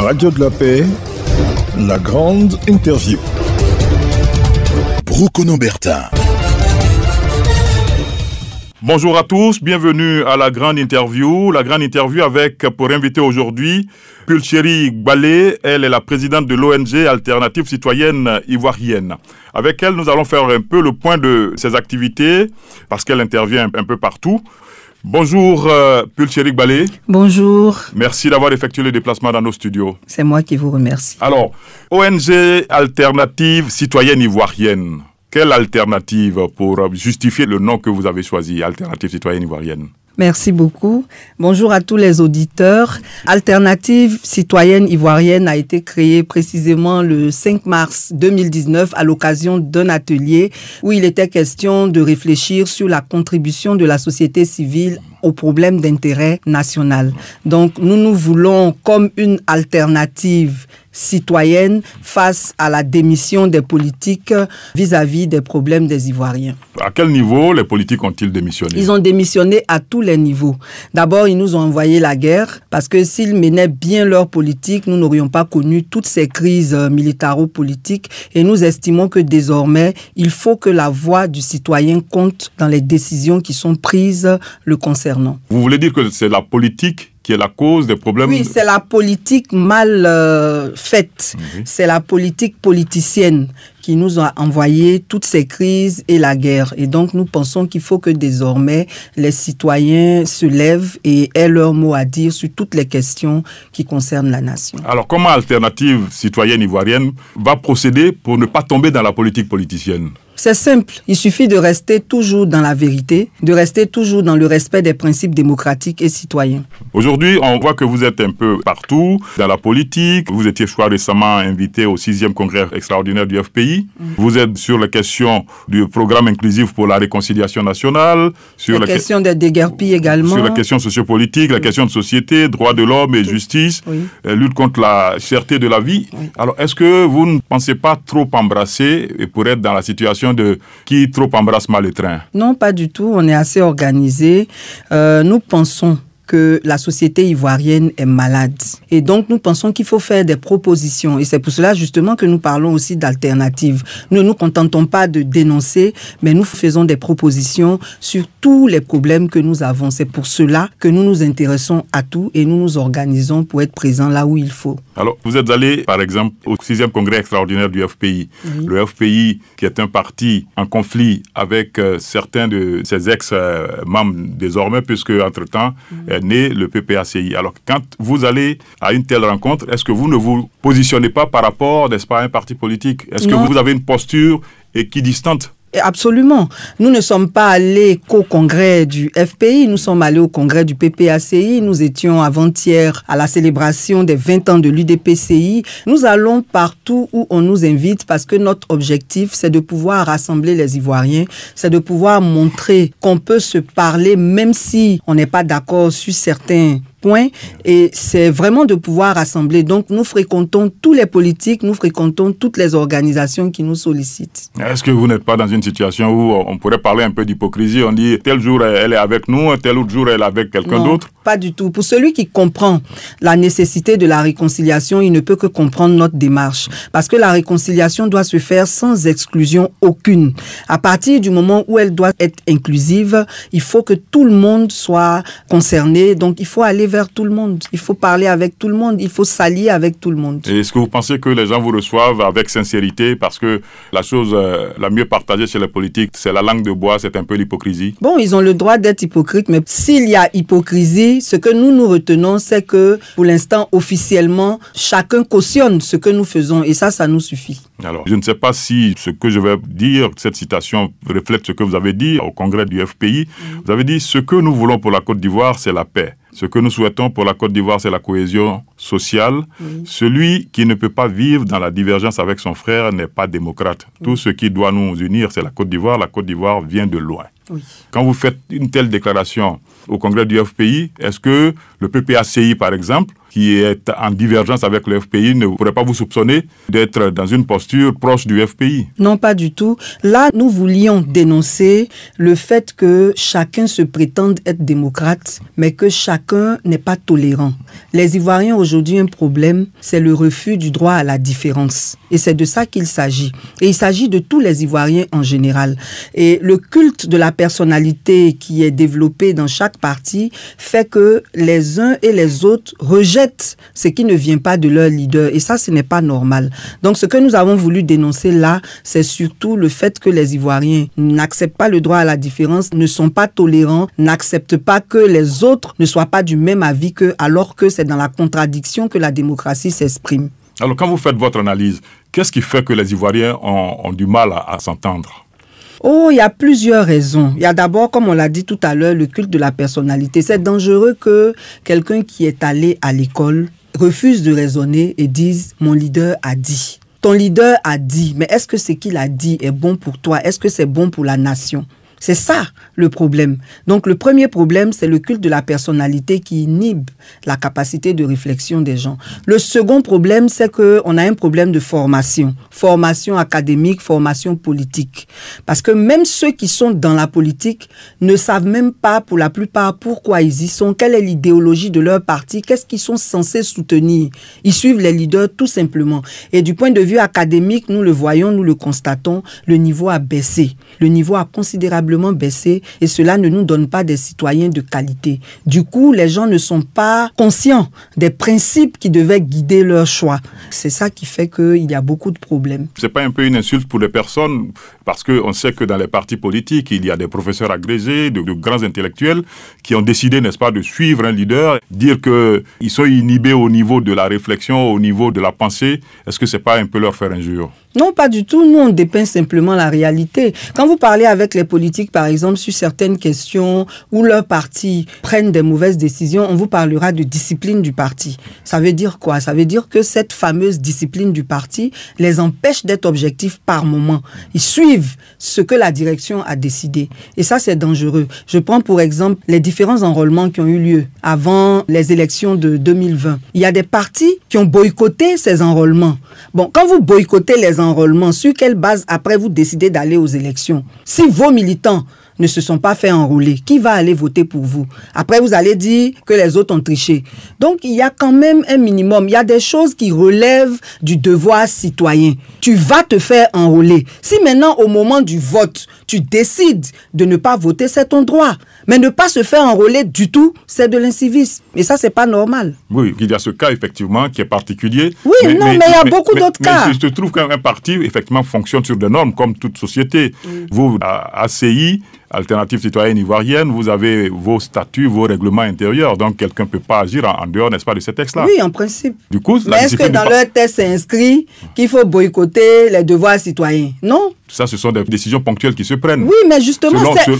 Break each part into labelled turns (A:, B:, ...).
A: Radio de la Paix, la grande interview.
B: Brokono Bertin.
C: Bonjour à tous, bienvenue à la grande interview. La grande interview avec, pour inviter aujourd'hui, Pulchérie Gbalé. Elle est la présidente de l'ONG Alternative Citoyenne Ivoirienne. Avec elle, nous allons faire un peu le point de ses activités, parce qu'elle intervient un peu partout. Bonjour Pulchérie Gbalé.
D: Bonjour.
C: Merci d'avoir effectué le déplacement dans nos studios.
D: C'est moi qui vous remercie.
C: Alors, ONG Alternative Citoyenne Ivoirienne. Quelle alternative pour justifier le nom que vous avez choisi, Alternative Citoyenne Ivoirienne?
D: Merci beaucoup. Bonjour à tous les auditeurs. Alternative Citoyenne Ivoirienne a été créée précisément le 5 mars 2019 à l'occasion d'un atelier où il était question de réfléchir sur la contribution de la société civile aux problèmes d'intérêt national. Donc, nous voulons comme une alternative citoyenne face à la démission des politiques vis-à-vis des problèmes des Ivoiriens.
C: À quel niveau les politiques ont-ils démissionné?
D: Ils ont démissionné à tous les niveaux. D'abord, ils nous ont envoyé la guerre parce que s'ils menaient bien leur politique, nous n'aurions pas connu toutes ces crises militaro-politiques et nous estimons que désormais, il faut que la voix du citoyen compte dans les décisions qui sont prises le concernant.
C: Vous voulez dire que c'est la politique qui est la cause des problèmes?
D: Oui, c'est la politique mal faite. C'est la politique politicienne qui nous a envoyé toutes ces crises et la guerre. Et donc, nous pensons qu'il faut que désormais, les citoyens se lèvent et aient leur mot à dire sur toutes les questions qui concernent la nation.
C: Alors, comment Alternative Citoyenne Ivoirienne va procéder pour ne pas tomber dans la politique politicienne?
D: C'est simple, il suffit de rester toujours dans la vérité, de rester toujours dans le respect des principes démocratiques et citoyens.
C: Aujourd'hui, on voit que vous êtes un peu partout dans la politique. Vous étiez, je crois, récemment invité au 6e congrès extraordinaire du FPI. Vous êtes sur la question du programme inclusif pour la réconciliation nationale. Sur
D: la question des déguerpis également.
C: Sur la question sociopolitique, la question de société, droits de l'homme et justice, lutte contre la cherté de la vie. Alors, est-ce que vous ne pensez pas trop embrasser et pour être dans la situation de qui trop embrasse mal le train?
D: Non, pas du tout. On est assez organisé. Nous pensons que la société ivoirienne est malade. Et donc, nous pensons qu'il faut faire des propositions. Et c'est pour cela, justement, que nous parlons aussi d'alternatives. Nous ne nous contentons pas de dénoncer, mais nous faisons des propositions sur tous les problèmes que nous avons. C'est pour cela que nous nous intéressons à tout et nous nous organisons pour être présents là où il faut.
C: Alors, vous êtes allé, par exemple, au 6e congrès extraordinaire du FPI. Oui. Le FPI, qui est un parti en conflit avec certains de ses ex-membres désormais, puisque, entre-temps, est né le PPACI. Alors, quand vous allez à une telle rencontre, est-ce que vous ne vous positionnez pas par rapport, n'est-ce pas, à un parti politique? Est-ce que vous avez une posture équidistante?
D: Absolument. Nous ne sommes pas allés qu'au congrès du FPI, nous sommes allés au congrès du PPACI. Nous étions avant-hier à la célébration des 20 ans de l'UDPCI. Nous allons partout où on nous invite parce que notre objectif, c'est de pouvoir rassembler les Ivoiriens, c'est de pouvoir montrer qu'on peut se parler même si on n'est pas d'accord sur certains points, et c'est vraiment de pouvoir rassembler. Donc, nous fréquentons tous les politiques, nous fréquentons toutes les organisations qui nous sollicitent.
C: Est-ce que vous n'êtes pas dans une situation où on pourrait parler un peu d'hypocrisie? On dit, tel jour, elle est avec nous, tel autre jour, elle est avec quelqu'un d'autre?
D: Pas du tout. Pour celui qui comprend la nécessité de la réconciliation, il ne peut que comprendre notre démarche. Parce que la réconciliation doit se faire sans exclusion aucune. À partir du moment où elle doit être inclusive, il faut que tout le monde soit concerné. Donc, il faut aller vers tout le monde. Il faut parler avec tout le monde. Il faut s'allier avec tout le monde.
C: Et est-ce que vous pensez que les gens vous reçoivent avec sincérité? Parce que la chose la mieux partagée chez les politiques, c'est la langue de bois, c'est un peu l'hypocrisie.
D: Bon, ils ont le droit d'être hypocrites, mais s'il y a hypocrisie, ce que nous retenons, c'est que pour l'instant, officiellement, chacun cautionne ce que nous faisons et ça nous suffit.
C: Alors, je ne sais pas si ce que je vais dire, cette citation reflète ce que vous avez dit au congrès du FPI. Vous avez dit, ce que nous voulons pour la Côte d'Ivoire, c'est la paix. Ce que nous souhaitons pour la Côte d'Ivoire, c'est la cohésion sociale. Celui qui ne peut pas vivre dans la divergence avec son frère n'est pas démocrate. Tout ce qui doit nous unir, c'est la Côte d'Ivoire. La Côte d'Ivoire vient de loin. Quand vous faites une telle déclaration au congrès du FPI, est-ce que le PPACI, par exemple, qui est en divergence avec le FPI ne pourrait pas vous soupçonner d'être dans une posture proche du FPI?
D: Non, pas du tout. Là, nous voulions dénoncer le fait que chacun se prétende être démocrate, mais que chacun n'est pas tolérant. Les Ivoiriens aujourd'hui, un problème, c'est le refus du droit à la différence. Et c'est de ça qu'il s'agit. Et il s'agit de tous les Ivoiriens en général. Et le culte de la personnalité qui est développé dans chaque parti fait que les uns et les autres rejettent ce qui ne vient pas de leur leader. Et ça, ce n'est pas normal. Donc, ce que nous avons voulu dénoncer là, c'est surtout le fait que les Ivoiriens n'acceptent pas le droit à la différence, ne sont pas tolérants, n'acceptent pas que les autres ne soient pas du même avis qu'eux, alors que c'est dans la contradiction que la démocratie s'exprime.
C: Alors, quand vous faites votre analyse, qu'est-ce qui fait que les Ivoiriens ont du mal à s'entendre?
D: Oh, il y a plusieurs raisons. Il y a d'abord, comme on l'a dit tout à l'heure, le culte de la personnalité. C'est dangereux que quelqu'un qui est allé à l'école refuse de raisonner et dise « mon leader a dit ». Ton leader a dit, mais est-ce que ce qu'il a dit est bon pour toi? Est-ce que c'est bon pour la nation? C'est ça le problème. Donc le premier problème, c'est le culte de la personnalité qui inhibe la capacité de réflexion des gens. Le second problème, c'est qu'on a un problème de formation. Formation académique, formation politique. Parce que même ceux qui sont dans la politique ne savent même pas pour la plupart pourquoi ils y sont, quelle est l'idéologie de leur parti, qu'est-ce qu'ils sont censés soutenir. Ils suivent les leaders tout simplement. Et du point de vue académique, nous le voyons, nous le constatons, le niveau a baissé. Le niveau a considérablement baissé et cela ne nous donne pas des citoyens de qualité. Du coup, les gens ne sont pas conscients des principes qui devaient guider leur choix. C'est ça qui fait qu'il y a beaucoup de problèmes. C'est
C: pas un peu une insulte pour les personnes parce qu'on sait que dans les partis politiques, il y a des professeurs agrégés, de grands intellectuels qui ont décidé, n'est-ce pas, de suivre un leader, dire qu'ils sont inhibés au niveau de la réflexion, au niveau de la pensée. Est-ce que c'est pas un peu leur faire injure?
D: Non, pas du tout. Nous, on dépeint simplement la réalité. Quand vous parlez avec les politiques, par exemple, sur certaines questions où leurs partis prennent des mauvaises décisions, on vous parlera de discipline du parti. Ça veut dire quoi? Ça veut dire que cette fameuse discipline du parti les empêche d'être objectifs par moment. Ils suivent ce que la direction a décidé. Et ça, c'est dangereux. Je prends pour exemple les différents enrôlements qui ont eu lieu avant les élections de 2020. Il y a des partis qui ont boycotté ces enrôlements. Bon, quand vous boycottez les enrôlements, sur quelle base après vous décidez d'aller aux élections? Si vos militants ne se sont pas fait enrôler, qui va aller voter pour vous? Après, vous allez dire que les autres ont triché. Donc, il y a quand même un minimum. Il y a des choses qui relèvent du devoir citoyen. Tu vas te faire enrôler. Si maintenant, au moment du vote, tu décides de ne pas voter, c'est ton droit. Mais ne pas se faire enrôler du tout, c'est de l'incivisme. Et ça, c'est pas normal.
C: Oui, il y a ce cas, effectivement, qui est particulier.
D: Oui, mais il y a beaucoup d'autres cas.
C: Mais je trouve qu'un parti, effectivement, fonctionne sur des normes, comme toute société. Vous, à ACI, Alternative citoyenne ivoirienne, vous avez vos statuts, vos règlements intérieurs. Donc, quelqu'un ne peut pas agir en dehors, n'est-ce pas, de ces textes-là?
D: Oui, en principe.
C: Du coup,
D: mais est-ce que dans leur texte, c'est inscrit qu'il faut boycotter les devoirs citoyens? Non.
C: Ça, ce sont des décisions ponctuelles qui se prennent.
D: Oui, mais justement, ces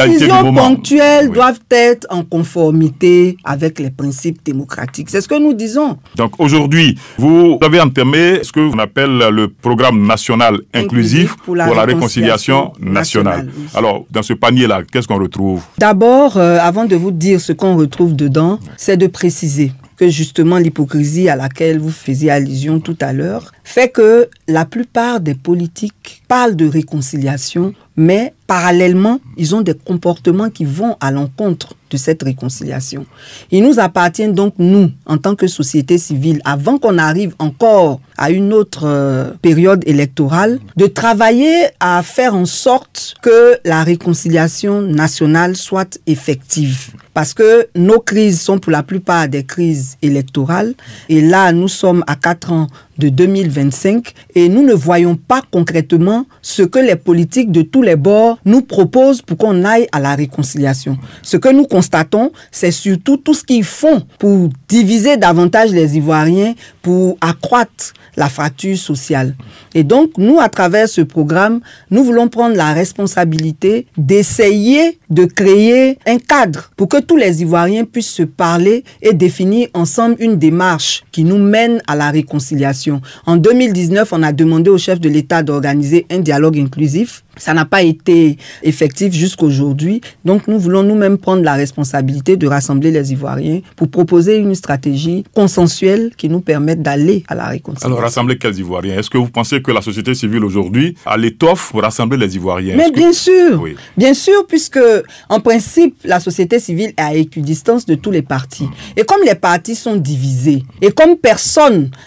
D: décisions ponctuelles doivent être en conformité avec les principes démocratiques. C'est ce que nous disons.
C: Donc, aujourd'hui, vous avez entamé ce que l'on appelle le programme national inclusif pour la réconciliation nationale. Oui. Alors, dans ce panier-là, qu'est-ce qu'on retrouve?
D: D'abord, avant de vous dire ce qu'on retrouve dedans, c'est de préciser que justement l'hypocrisie à laquelle vous faisiez allusion tout à l'heure fait que la plupart des politiques parlent de réconciliation, mais parallèlement, ils ont des comportements qui vont à l'encontre de cette réconciliation. Il nous appartient donc, nous, en tant que société civile, avant qu'on arrive encore à une autre période électorale, de travailler à faire en sorte que la réconciliation nationale soit effective. Parce que nos crises sont pour la plupart des crises électorales. Et là, nous sommes à 4 ans de 2025 et nous ne voyons pas concrètement ce que les politiques de tous les bords nous proposent pour qu'on aille à la réconciliation. Ce que nous constatons, c'est surtout tout ce qu'ils font pour diviser davantage les Ivoiriens, pour accroître la fracture sociale. Et donc, nous, à travers ce programme, nous voulons prendre la responsabilité d'essayer de créer un cadre pour que tous les Ivoiriens puissent se parler et définir ensemble une démarche qui nous mène à la réconciliation. En 2019, on a demandé au chef de l'État d'organiser un dialogue inclusif Ça n'a pas été effectif jusqu'aujourd'hui. Donc, nous voulons nous-mêmes prendre la responsabilité de rassembler les Ivoiriens pour proposer une stratégie consensuelle qui nous permette d'aller à la réconciliation.
C: Alors, rassembler quels Ivoiriens? Est-ce que vous pensez que la société civile aujourd'hui a l'étoffe pour rassembler les Ivoiriens?
D: Mais bien sûr,
C: oui.
D: Bien sûr, puisque en principe, la société civile est à équidistance de tous les partis. Et comme les partis sont divisés, et comme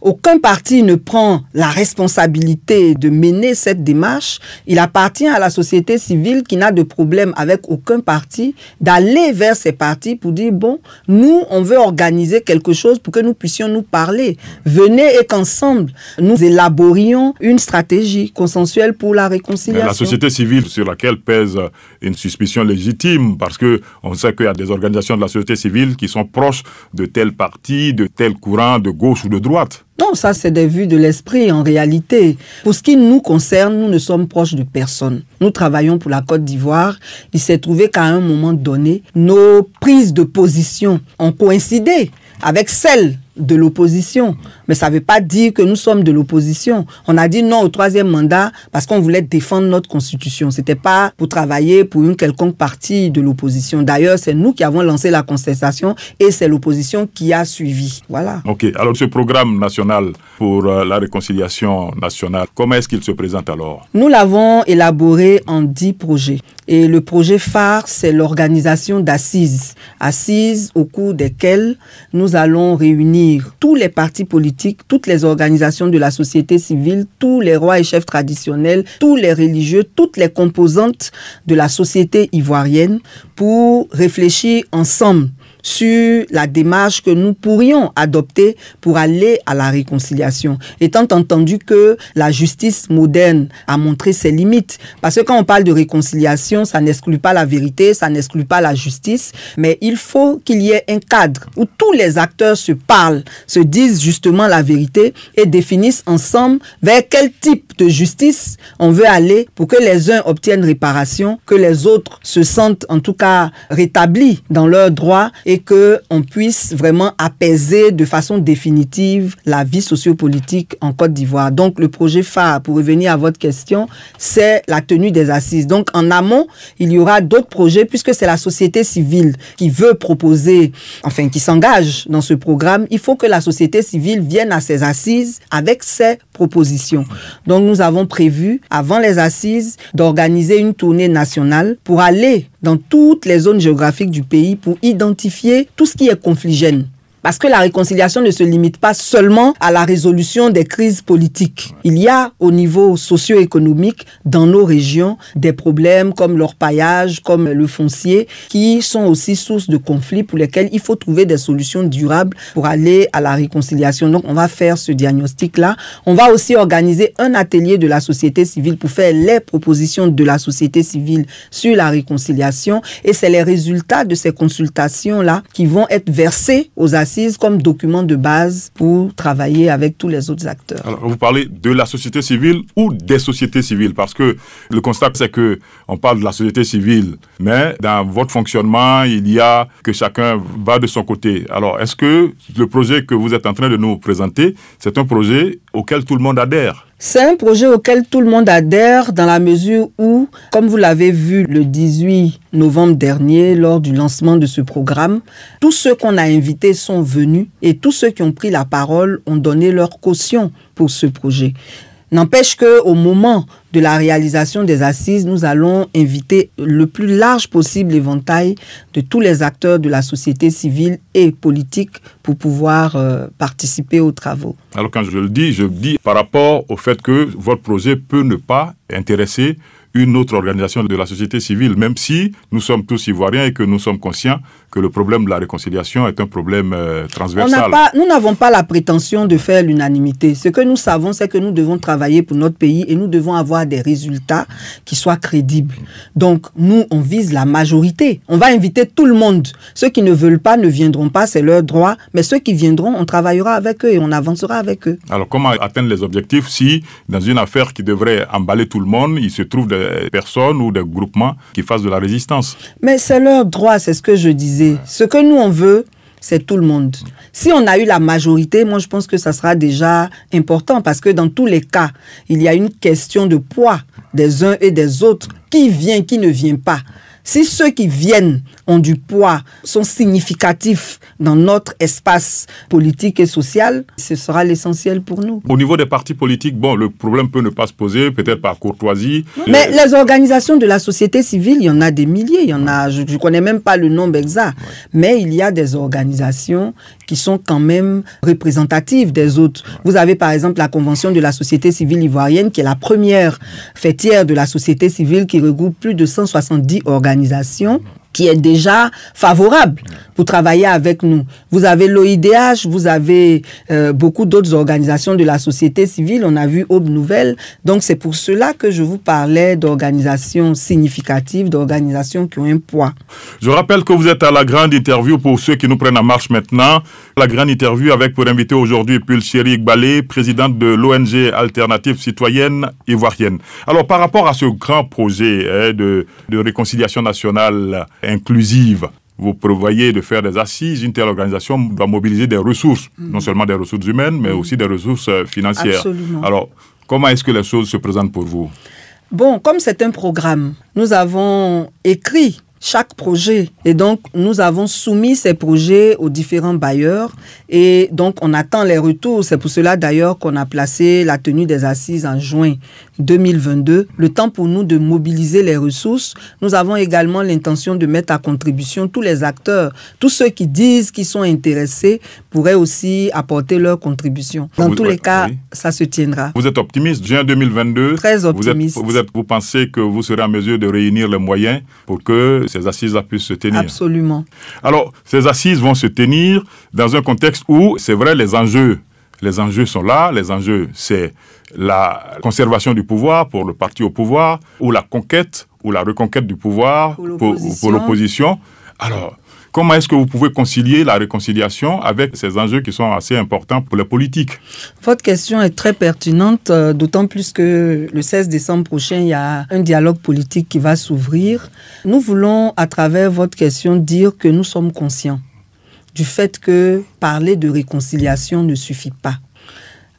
D: aucun parti ne prend la responsabilité de mener cette démarche, il appartient à la société civile qui n'a de problème avec aucun parti d'aller vers ces partis pour dire, bon, nous, on veut organiser quelque chose pour que nous puissions nous parler. Venez et qu'ensemble, nous élaborions une stratégie consensuelle pour la réconciliation.
C: Mais la société civile sur laquelle pèse une suspicion légitime, parce qu'on sait qu'il y a des organisations de la société civile qui sont proches de tel parti, de tel courant, de gauche ou de droite.
D: Non, ça c'est des vues de l'esprit en réalité. Pour ce qui nous concerne, nous ne sommes proches de personne. Nous travaillons pour la Côte d'Ivoire. Il s'est trouvé qu'à un moment donné, nos prises de position ont coïncidé avec celles de l'opposition. Mais ça ne veut pas dire que nous sommes de l'opposition. On a dit non au 3e mandat parce qu'on voulait défendre notre constitution. Ce n'était pas pour travailler pour une quelconque partie de l'opposition. D'ailleurs, c'est nous qui avons lancé la contestation et c'est l'opposition qui a suivi. Voilà.
C: Ok. Alors, ce programme national pour la réconciliation nationale, comment est-ce qu'il se présente alors?
D: Nous l'avons élaboré en 10 projets. Et le projet phare, c'est l'organisation d'assises. Assises au cours desquelles nous allons réunir tous les partis politiques, toutes les organisations de la société civile, tous les rois et chefs traditionnels, tous les religieux, toutes les composantes de la société ivoirienne pour réfléchir ensemble sur la démarche que nous pourrions adopter pour aller à la réconciliation. Étant entendu que la justice moderne a montré ses limites. Parce que quand on parle de réconciliation, ça n'exclut pas la vérité, ça n'exclut pas la justice, mais il faut qu'il y ait un cadre où tous les acteurs se parlent, se disent justement la vérité et définissent ensemble vers quel type de justice on veut aller pour que les uns obtiennent réparation, que les autres se sentent en tout cas rétablis dans leurs droits et qu'on puisse vraiment apaiser de façon définitive la vie sociopolitique en Côte d'Ivoire. Donc le projet phare, pour revenir à votre question, c'est la tenue des assises. Donc en amont, il y aura d'autres projets puisque c'est la société civile qui veut proposer, enfin qui s'engage dans ce programme. Il faut que la société civile vienne à ces assises avec ses propositions. Donc nous avons prévu, avant les assises, d'organiser une tournée nationale pour aller dans toutes les zones géographiques du pays pour identifier tout ce qui est confligène. Parce que la réconciliation ne se limite pas seulement à la résolution des crises politiques. Il y a au niveau socio-économique dans nos régions des problèmes comme l'orpaillage, comme le foncier, qui sont aussi source de conflits pour lesquels il faut trouver des solutions durables pour aller à la réconciliation. Donc on va faire ce diagnostic-là. On va aussi organiser un atelier de la société civile pour faire les propositions de la société civile sur la réconciliation. Et c'est les résultats de ces consultations-là qui vont être versés aux assises comme document de base pour travailler avec tous les autres acteurs.
C: Alors, vous parlez de la société civile ou des sociétés civiles, parce que le constat, c'est qu'on parle de la société civile, mais dans votre fonctionnement, il y a que chacun va de son côté. Alors, est-ce que le projet que vous êtes en train de nous présenter, c'est un projet auquel tout le monde adhère?
D: C'est un projet auquel tout le monde adhère dans la mesure où, comme vous l'avez vu le 18 novembre dernier, lors du lancement de ce programme, tous ceux qu'on a invités sont venus et tous ceux qui ont pris la parole ont donné leur caution pour ce projet. N'empêche qu'au moment de la réalisation des assises, nous allons inviter le plus large possible éventail de tous les acteurs de la société civile et politique pour pouvoir participer aux travaux. Alors quand
C: je dis par rapport au fait que votre projet peut ne pas intéresser une autre organisation de la société civile, même si nous sommes tous ivoiriens et que nous sommes conscients que le problème de la réconciliation est un problème transversal.
D: Nous n'avons pas la prétention de faire l'unanimité. Ce que nous savons, c'est que nous devons travailler pour notre pays et nous devons avoir des résultats qui soient crédibles. Donc, nous, on vise la majorité. On va inviter tout le monde. Ceux qui ne veulent pas ne viendront pas, c'est leur droit. Mais ceux qui viendront, on travaillera avec eux et on avancera avec eux.
C: Alors, comment atteindre les objectifs si, dans une affaire qui devrait emballer tout le monde, il se trouve des personnes ou des groupements qui fassent de la résistance?
D: Mais c'est leur droit, c'est ce que je disais. Ce que nous, on veut, c'est tout le monde. Si on a eu la majorité, moi je pense que ça sera déjà important parce que dans tous les cas, il y a une question de poids des uns et des autres. Qui vient, qui ne vient pas. Si ceux qui viennent ont du poids, sont significatifs dans notre espace politique et social, ce sera l'essentiel pour nous.
C: Au niveau des partis politiques, bon, le problème peut ne pas se poser, peut-être par courtoisie.
D: Mais les organisations de la société civile, il y en a des milliers, il y en a, je ne connais même pas le nombre exact, mais il y a des organisations qui sont quand même représentatives des autres. Vous avez par exemple la Convention de la société civile ivoirienne, qui est la première fêtière de la société civile qui regroupe plus de 170 organisations, qui est déjà favorable pour travailler avec nous. Vous avez l'OIDH, vous avez beaucoup d'autres organisations de la société civile, on a vu Aube Nouvelle. Donc c'est pour cela que je vous parlais d'organisations significatives, d'organisations qui ont un poids.
C: Je rappelle que vous êtes à la grande interview pour ceux qui nous prennent en marche maintenant. La grande interview avec pour inviter aujourd'hui Pulchérie Igbalé, présidente de l'ONG Alternative Citoyenne Ivoirienne. Alors par rapport à ce grand projet de réconciliation nationale inclusive, vous prévoyez de faire des assises, une telle organisation doit mobiliser des ressources, non seulement des ressources humaines, mais aussi des ressources financières.
D: Absolument.
C: Alors, comment est-ce que les choses se présentent pour vous?
D: Bon, comme c'est un programme, nous avons écrit chaque projet et donc nous avons soumis ces projets aux différents bailleurs et donc on attend les retours. C'est pour cela d'ailleurs qu'on a placé la tenue des assises en juin 2022. Le temps pour nous de mobiliser les ressources. Nous avons également l'intention de mettre à contribution tous les acteurs, tous ceux qui disent qu'ils sont intéressés pourraient aussi apporter leur contribution. Dans tous les cas, ça se tiendra.
C: Vous êtes optimiste, juin 2022.
D: Très optimiste.
C: Vous pensez que vous serez en mesure de réunir les moyens pour que ces assises-là puissent se tenir?
D: Absolument.
C: Alors, ces assises vont se tenir dans un contexte où, c'est vrai, les enjeux sont là. Les enjeux, c'est la conservation du pouvoir pour le parti au pouvoir, ou la conquête, ou la reconquête du pouvoir pour l'opposition. Alors, comment est-ce que vous pouvez concilier la réconciliation avec ces enjeux qui sont assez importants pour les politiques?
D: Votre question est très pertinente, d'autant plus que le 16 décembre prochain, il y a un dialogue politique qui va s'ouvrir. Nous voulons, à travers votre question, dire que nous sommes conscients du fait que parler de réconciliation ne suffit pas.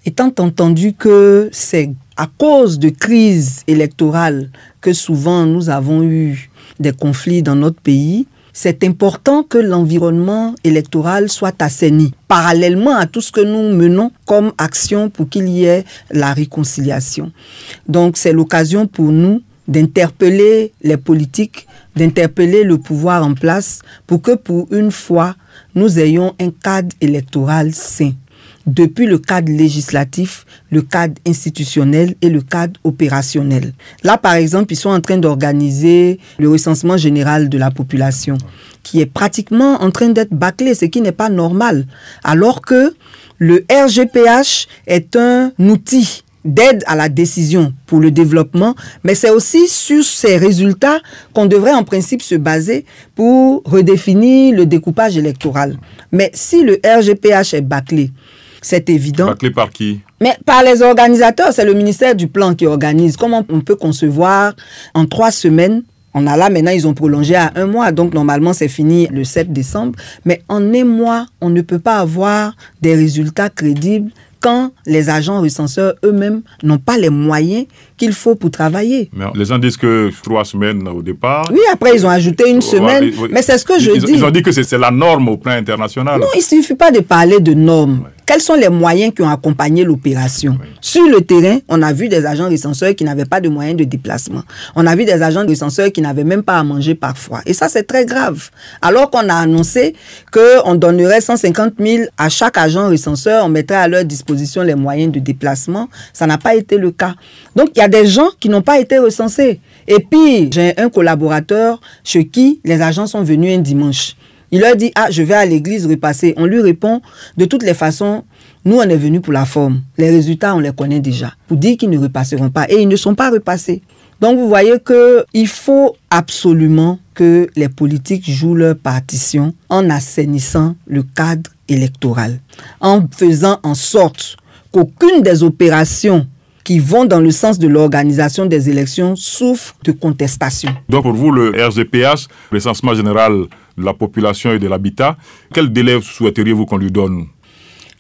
D: Étant entendu que c'est à cause de crises électorales que souvent nous avons eu des conflits dans notre pays, c'est important que l'environnement électoral soit assaini, parallèlement à tout ce que nous menons comme action pour qu'il y ait la réconciliation. Donc c'est l'occasion pour nous d'interpeller les politiques, d'interpeller le pouvoir en place pour que pour une fois, nous ayons un cadre électoral sain. Depuis le cadre législatif, le cadre institutionnel et le cadre opérationnel. Là, par exemple, ils sont en train d'organiser le recensement général de la population, qui est pratiquement en train d'être bâclé, ce qui n'est pas normal. Alors que le RGPH est un outil d'aide à la décision pour le développement, mais c'est aussi sur ces résultats qu'on devrait en principe se baser pour redéfinir le découpage électoral. Mais si le RGPH est bâclé, c'est évident.
C: Bâclé par qui?
D: Mais par les organisateurs, c'est le ministère du Plan qui organise. Comment on peut concevoir en 3 semaines? On a là, maintenant, ils ont prolongé à 1 mois. Donc, normalement, c'est fini le 7 décembre. Mais en 1 mois, on ne peut pas avoir des résultats crédibles quand les agents recenseurs eux-mêmes n'ont pas les moyens qu'il faut pour travailler.
C: Mais les gens disent que 3 semaines au départ.
D: Oui, après ils ont ajouté 1 semaine. Oui. Mais c'est ce que je dis.
C: Ils ont dit que c'est la norme au plan international.
D: Non, il ne suffit pas de parler de normes. Oui. Quels sont les moyens qui ont accompagné l'opération? Oui. Sur le terrain, on a vu des agents recenseurs qui n'avaient pas de moyens de déplacement. On a vu des agents recenseurs qui n'avaient même pas à manger parfois. Et ça, c'est très grave. Alors qu'on a annoncé qu'on donnerait 150 000 à chaque agent recenseur, on mettrait à leur disposition les moyens de déplacement. Ça n'a pas été le cas. Donc, il y a des gens qui n'ont pas été recensés. Et puis, j'ai un collaborateur chez qui les agents sont venus un dimanche. Il leur dit, je vais à l'église repasser. On lui répond, de toutes les façons, nous, on est venus pour la forme. Les résultats, on les connaît déjà. Pour dire qu'ils ne repasseront pas. Et ils ne sont pas repassés. Donc, vous voyez qu'il faut absolument que les politiques jouent leur partition en assainissant le cadre électoral, en faisant en sorte qu'aucune des opérations qui vont dans le sens de l'organisation des élections souffrent de contestation.
C: Donc pour vous, le RGPH, recensement général de la population et de l'habitat. Quel délai souhaiteriez-vous qu'on lui donne?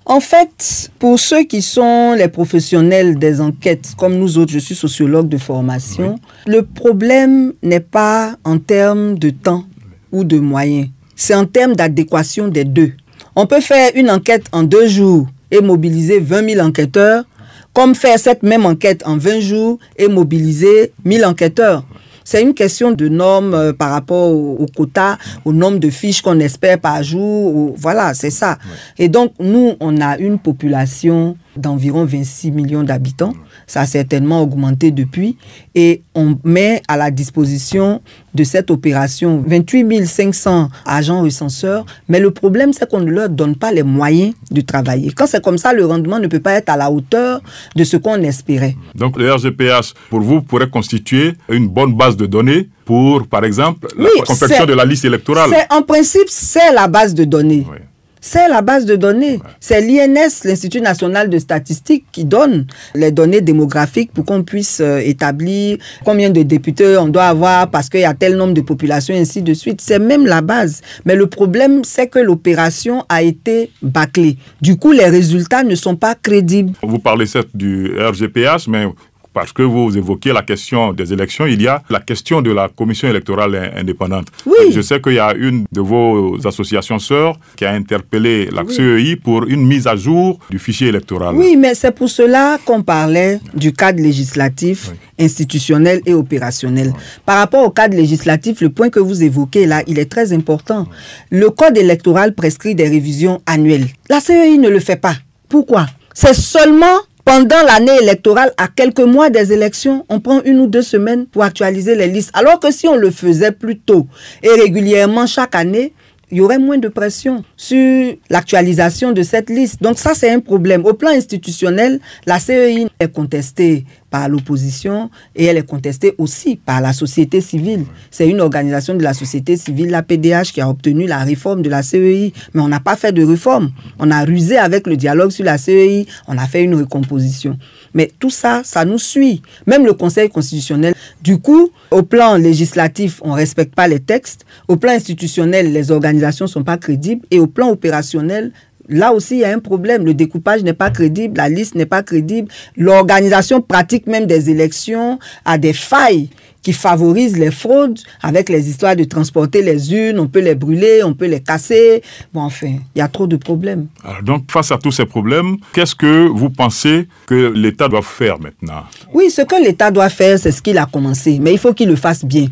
D: En fait, pour ceux qui sont les professionnels des enquêtes, comme nous autres, je suis sociologue de formation, le problème n'est pas en termes de temps ou de moyens. C'est en termes d'adéquation des deux. On peut faire une enquête en 2 jours et mobiliser 20 000 enquêteurs, comme faire cette même enquête en 20 jours et mobiliser 1000 enquêteurs. C'est une question de normes par rapport au quota, au nombre de fiches qu'on espère par jour. Voilà, c'est ça. Et donc, nous, on a une population d'environ 26 millions d'habitants. Ça a certainement augmenté depuis. Et on met à la disposition de cette opération 28 500 agents recenseurs. Mais le problème, c'est qu'on ne leur donne pas les moyens de travailler. Quand c'est comme ça, le rendement ne peut pas être à la hauteur de ce qu'on espérait. Donc,
C: le RGPH, pour vous, pourrait constituer une bonne base de données pour, par exemple, la confection de la liste électorale.
D: En principe, c'est la base de données. Oui. C'est la base de données. C'est l'INS, l'Institut national de statistique, qui donne les données démographiques pour qu'on puisse établir combien de députés on doit avoir parce qu'il y a tel nombre de populations, ainsi de suite. C'est même la base. Mais le problème, c'est que l'opération a été bâclée. Du coup, les résultats ne sont pas crédibles.
C: Vous parlez certes du RGPH, mais parce que vous évoquez la question des élections, il y a la question de la commission électorale indépendante.
D: Oui.
C: Je sais qu'il y a une de vos associations sœurs qui a interpellé la CEI pour une mise à jour du fichier électoral.
D: Oui, mais c'est pour cela qu'on parlait du cadre législatif, institutionnel et opérationnel. Par rapport au cadre législatif, le point que vous évoquez là, il est très important. Le code électoral prescrit des révisions annuelles. La CEI ne le fait pas. Pourquoi? C'est seulement pendant l'année électorale, à quelques mois des élections, on prend 1 ou 2 semaines pour actualiser les listes. Alors que si on le faisait plus tôt et régulièrement chaque année, il y aurait moins de pression sur l'actualisation de cette liste. Donc ça, c'est un problème. Au plan institutionnel, la CEI est contestée par l'opposition et elle est contestée aussi par la société civile. C'est une organisation de la société civile, la PDH, qui a obtenu la réforme de la CEI. Mais on n'a pas fait de réforme. On a rusé avec le dialogue sur la CEI. On a fait une recomposition. Mais tout ça, ça nous suit. Même le Conseil constitutionnel. Du coup, au plan législatif, on ne respecte pas les textes. Au plan institutionnel, les organisations ne sont pas crédibles. Et au plan opérationnel, là aussi, il y a un problème. Le découpage n'est pas crédible, la liste n'est pas crédible. L'organisation pratique même des élections a des failles qui favorisent les fraudes avec les histoires de transporter les urnes, on peut les brûler, on peut les casser. Bon, enfin, il y a trop de problèmes.
C: Alors donc, face à tous ces problèmes, qu'est-ce que vous pensez que l'État doit faire maintenant?
D: Oui, ce que l'État doit faire, c'est ce qu'il a commencé, mais il faut qu'il le fasse bien.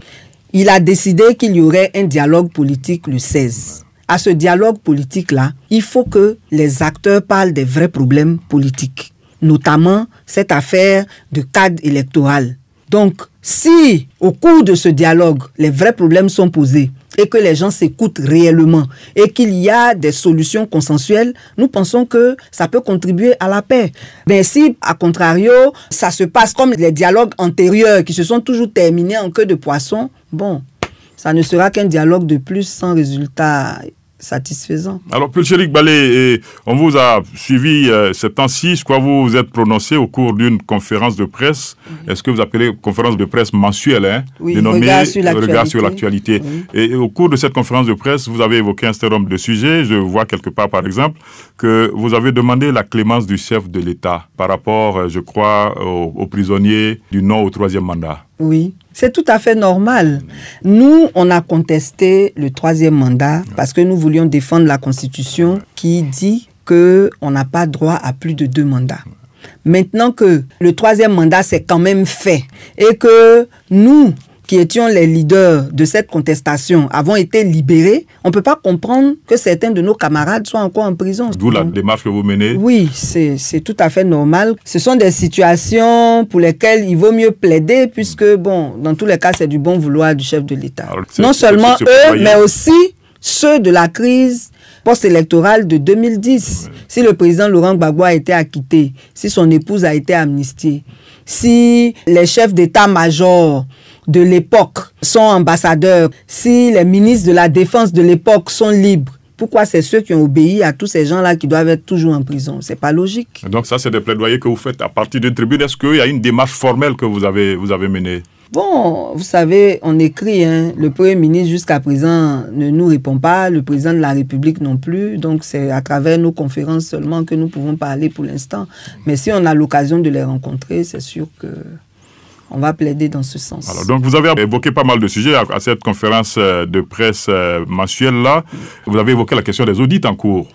D: Il a décidé qu'il y aurait un dialogue politique le 16. À ce dialogue politique-là, il faut que les acteurs parlent des vrais problèmes politiques, notamment cette affaire de cadre électoral. Donc, si au cours de ce dialogue, les vrais problèmes sont posés et que les gens s'écoutent réellement et qu'il y a des solutions consensuelles, nous pensons que ça peut contribuer à la paix. Mais si, à contrario, ça se passe comme les dialogues antérieurs qui se sont toujours terminés en queue de poisson, bon, ça ne sera qu'un dialogue de plus sans résultat satisfaisant.
C: Alors, Pulchérik Balé, on vous a suivi ces temps-ci. Je crois que vous vous êtes prononcé au cours d'une conférence de presse. Est-ce que vous appelez conférence de presse mensuelle,
D: oui,
C: dénommée
D: Regard sur l'actualité.
C: Oui. Et au cours de cette conférence de presse, vous avez évoqué un certain nombre de sujets. Je vois quelque part, par exemple, que vous avez demandé la clémence du chef de l'État par rapport, je crois, aux prisonniers du non au 3e mandat.
D: Oui, c'est tout à fait normal. Nous, on a contesté le 3e mandat parce que nous voulions défendre la Constitution qui dit qu'on n'a pas droit à plus de 2 mandats. Maintenant que le 3e mandat s'est quand même fait et que nous, qui étions les leaders de cette contestation, avons été libérés, on ne peut pas comprendre que certains de nos camarades soient encore en prison.
C: D'où la démarche que vous menez?
D: Oui, c'est tout à fait normal. Ce sont des situations pour lesquelles il vaut mieux plaider puisque, bon, dans tous les cas, c'est du bon vouloir du chef de l'État. Non seulement eux, mais aussi ceux de la crise post-électorale de 2010. Si le président Laurent Gbagbo a été acquitté, si son épouse a été amnistiée, si les chefs d'état-major de l'époque sont ambassadeurs, si les ministres de la Défense de l'époque sont libres, pourquoi c'est ceux qui ont obéi à tous ces gens-là qui doivent être toujours en prison? C'est pas logique.
C: Donc ça, c'est des plaidoyers que vous faites à partir d'une tribune. Est-ce qu'il y a une démarche formelle que vous avez menée?
D: Bon, vous savez, on écrit, le Premier ministre jusqu'à présent ne nous répond pas, le président de la République non plus, donc c'est à travers nos conférences seulement que nous pouvons parler pour l'instant. Mais si on a l'occasion de les rencontrer, c'est sûr que on va plaider dans ce sens.
C: Alors, donc vous avez évoqué pas mal de sujets à cette conférence de presse mensuelle-là. Vous avez évoqué la question des audits en cours.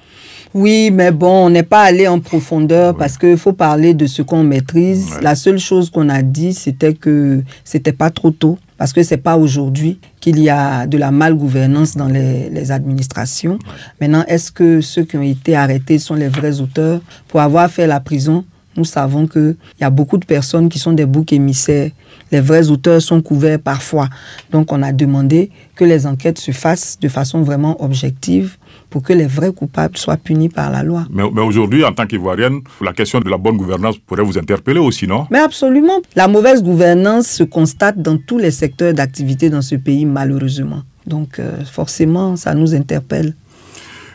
D: Oui, mais bon, on n'est pas allé en profondeur parce qu'il faut parler de ce qu'on maîtrise. La seule chose qu'on a dit, c'était que c'était pas trop tôt, parce que c'est pas aujourd'hui qu'il y a de la malgouvernance dans les administrations. Maintenant, est-ce que ceux qui ont été arrêtés sont les vrais auteurs? Pour avoir fait la prison, nous savons qu'il y a beaucoup de personnes qui sont des boucs émissaires. Les vrais auteurs sont couverts parfois. Donc, on a demandé que les enquêtes se fassent de façon vraiment objective pour que les vrais coupables soient punis par la loi.
C: Mais aujourd'hui, en tant qu'Ivoirienne, la question de la bonne gouvernance pourrait vous interpeller aussi, non?
D: Mais absolument. La mauvaise gouvernance se constate dans tous les secteurs d'activité dans ce pays, malheureusement. Donc, forcément, ça nous interpelle.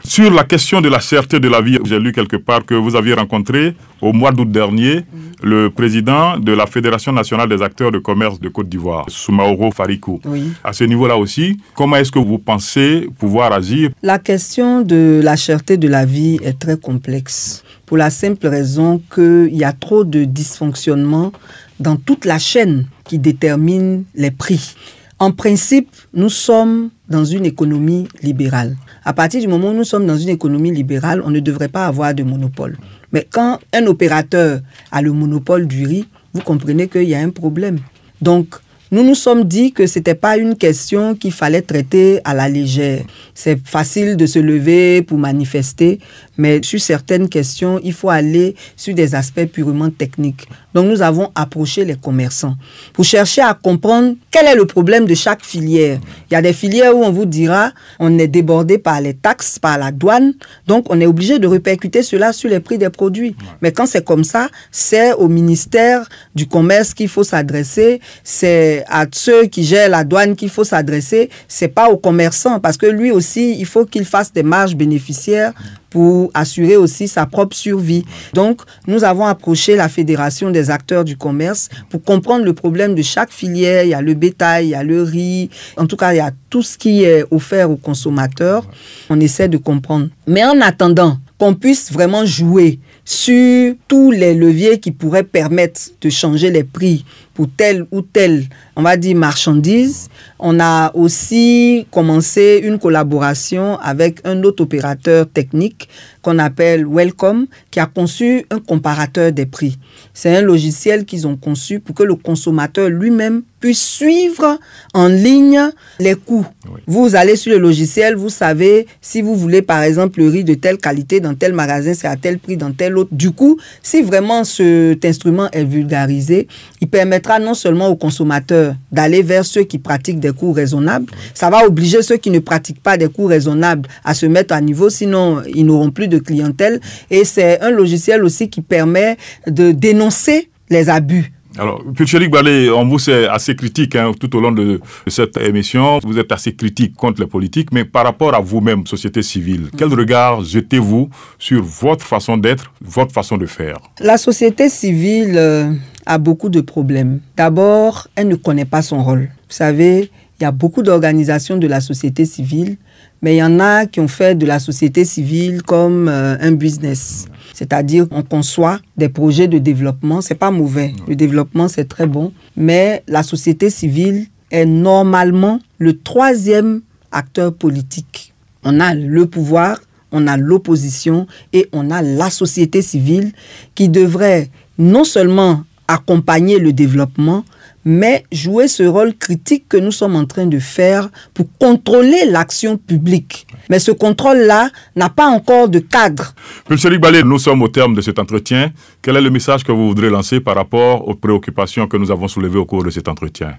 C: Sur la question de la cherté de la vie, j'ai lu quelque part que vous aviez rencontré au mois d'août dernier le président de la Fédération nationale des acteurs de commerce de Côte d'Ivoire, Soumaoro Farikou.
D: Oui.
C: À ce niveau-là aussi, comment est-ce que vous pensez pouvoir agir?
D: La question de la cherté de la vie est très complexe, pour la simple raison qu'il y a trop de dysfonctionnements dans toute la chaîne qui détermine les prix. En principe, nous sommes dans une économie libérale. À partir du moment où nous sommes dans une économie libérale, on ne devrait pas avoir de monopole. Mais quand un opérateur a le monopole du riz, vous comprenez qu'il y a un problème. Donc, nous nous sommes dit que ce n'était pas une question qu'il fallait traiter à la légère. C'est facile de se lever pour manifester, mais sur certaines questions, il faut aller sur des aspects purement techniques. Donc nous avons approché les commerçants pour chercher à comprendre quel est le problème de chaque filière. Il y a des filières où on vous dira on est débordé par les taxes, par la douane, donc on est obligé de répercuter cela sur les prix des produits. Mais quand c'est comme ça, c'est au ministère du Commerce qu'il faut s'adresser, c'est à ceux qui gèrent la douane qu'il faut s'adresser, c'est pas aux commerçants, parce que lui aussi, il faut qu'il fasse des marges bénéficiaires pour assurer aussi sa propre survie. Donc, nous avons approché la Fédération des acteurs du commerce pour comprendre le problème de chaque filière. Il y a le bétail, il y a le riz. En tout cas, il y a tout ce qui est offert aux consommateurs. On essaie de comprendre. Mais en attendant qu'on puisse vraiment jouer sur tous les leviers qui pourraient permettre de changer les prix pour telle ou telle, on va dire, marchandise, on a aussi commencé une collaboration avec un autre opérateur technique qu'on appelle Welcome, qui a conçu un comparateur des prix. C'est un logiciel qu'ils ont conçu pour que le consommateur lui-même puisse suivre en ligne les coûts. Oui. Vous allez sur le logiciel, vous savez si vous voulez par exemple le riz de telle qualité dans tel magasin, c'est à tel prix dans tel autre. Du coup, si vraiment cet instrument est vulgarisé, il permettra non seulement aux consommateurs d'aller vers ceux qui pratiquent des coûts raisonnables, ça va obliger ceux qui ne pratiquent pas des coûts raisonnables à se mettre à niveau, sinon ils n'auront plus de clientèle. Et c'est un logiciel aussi qui permet de dénoncer les abus.
C: Alors, Pulcherik Balé, on vous est assez critique tout au long de cette émission. Vous êtes assez critique contre les politiques, mais par rapport à vous-même, société civile, quel regard jetez-vous sur votre façon d'être, votre façon de faire? La société civile
D: a beaucoup de problèmes. D'abord, elle ne connaît pas son rôle. Vous savez, il y a beaucoup d'organisations de la société civile, mais il y en a qui ont fait de la société civile comme un business. C'est-à-dire, on conçoit des projets de développement. C'est pas mauvais. Le développement, c'est très bon. Mais la société civile est normalement le 3e acteur politique. On a le pouvoir, on a l'opposition et on a la société civile qui devrait non seulement accompagner le développement, mais jouer ce rôle critique que nous sommes en train de faire pour contrôler l'action publique. Mais ce contrôle-là n'a pas encore de cadre.
C: Pulcherik Balé, nous sommes au terme de cet entretien. Quel est le message que vous voudrez lancer par rapport aux préoccupations que nous avons soulevées au cours de cet entretien?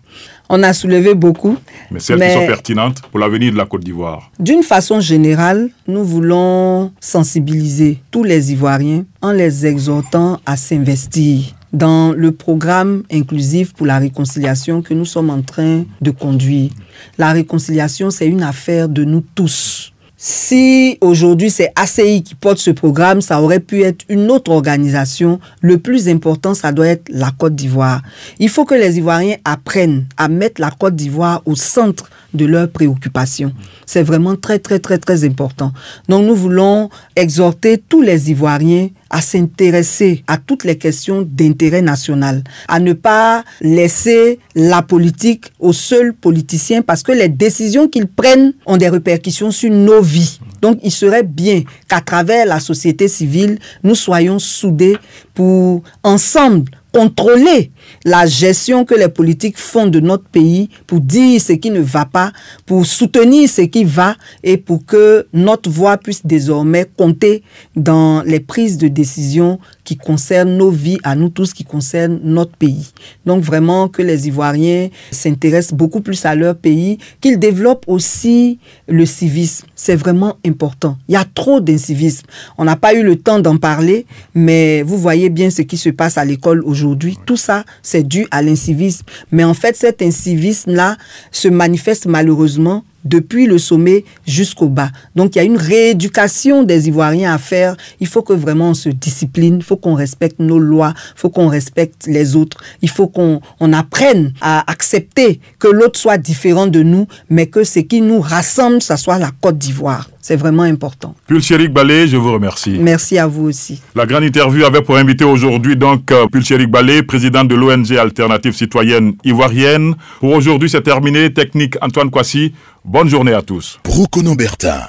D: On a soulevé beaucoup.
C: Mais celles qui sont pertinentes pour l'avenir de la Côte d'Ivoire.
D: D'une façon générale, nous voulons sensibiliser tous les Ivoiriens en les exhortant à s'investir dans le programme inclusif pour la réconciliation que nous sommes en train de conduire. La réconciliation, c'est une affaire de nous tous. Si aujourd'hui c'est ACI qui porte ce programme, ça aurait pu être une autre organisation. Le plus important, ça doit être la Côte d'Ivoire. Il faut que les Ivoiriens apprennent à mettre la Côte d'Ivoire au centre de leurs préoccupations. C'est vraiment très, très, très, très important. Donc, nous voulons exhorter tous les Ivoiriens à s'intéresser à toutes les questions d'intérêt national, à ne pas laisser la politique aux seuls politiciens parce que les décisions qu'ils prennent ont des répercussions sur nos vies. Donc, il serait bien qu'à travers la société civile, nous soyons soudés pour ensemble contrôler la gestion que les politiques font de notre pays pour dire ce qui ne va pas, pour soutenir ce qui va et pour que notre voix puisse désormais compter dans les prises de décision qui concernent nos vies, à nous tous, qui concernent notre pays. Donc vraiment que les Ivoiriens s'intéressent beaucoup plus à leur pays, qu'ils développent aussi le civisme. C'est vraiment important. Il y a trop d'incivisme. On n'a pas eu le temps d'en parler, mais vous voyez bien ce qui se passe à l'école aujourd'hui. Tout ça, c'est dû à l'incivisme. Mais en fait, cet incivisme-là se manifeste malheureusement depuis le sommet jusqu'au bas. Donc, il y a une rééducation des Ivoiriens à faire. Il faut que vraiment on se discipline, il faut qu'on respecte nos lois, il faut qu'on respecte les autres, il faut qu'on apprenne à accepter que l'autre soit différent de nous, mais que ce qui nous rassemble, ça soit la Côte d'Ivoire. C'est vraiment important.
C: Pulchérik Baldé, je vous remercie.
D: Merci à vous aussi.
C: La grande interview avait pour invité aujourd'hui donc Pulchérik Baldé, président de l'ONG Alternative Citoyenne Ivoirienne. Pour aujourd'hui, c'est terminé. Technique Antoine Kwasi. Bonne journée à tous.
A: Brokono Bertin.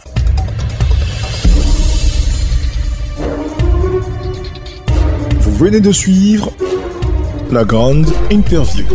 A: Vous venez de suivre la grande interview.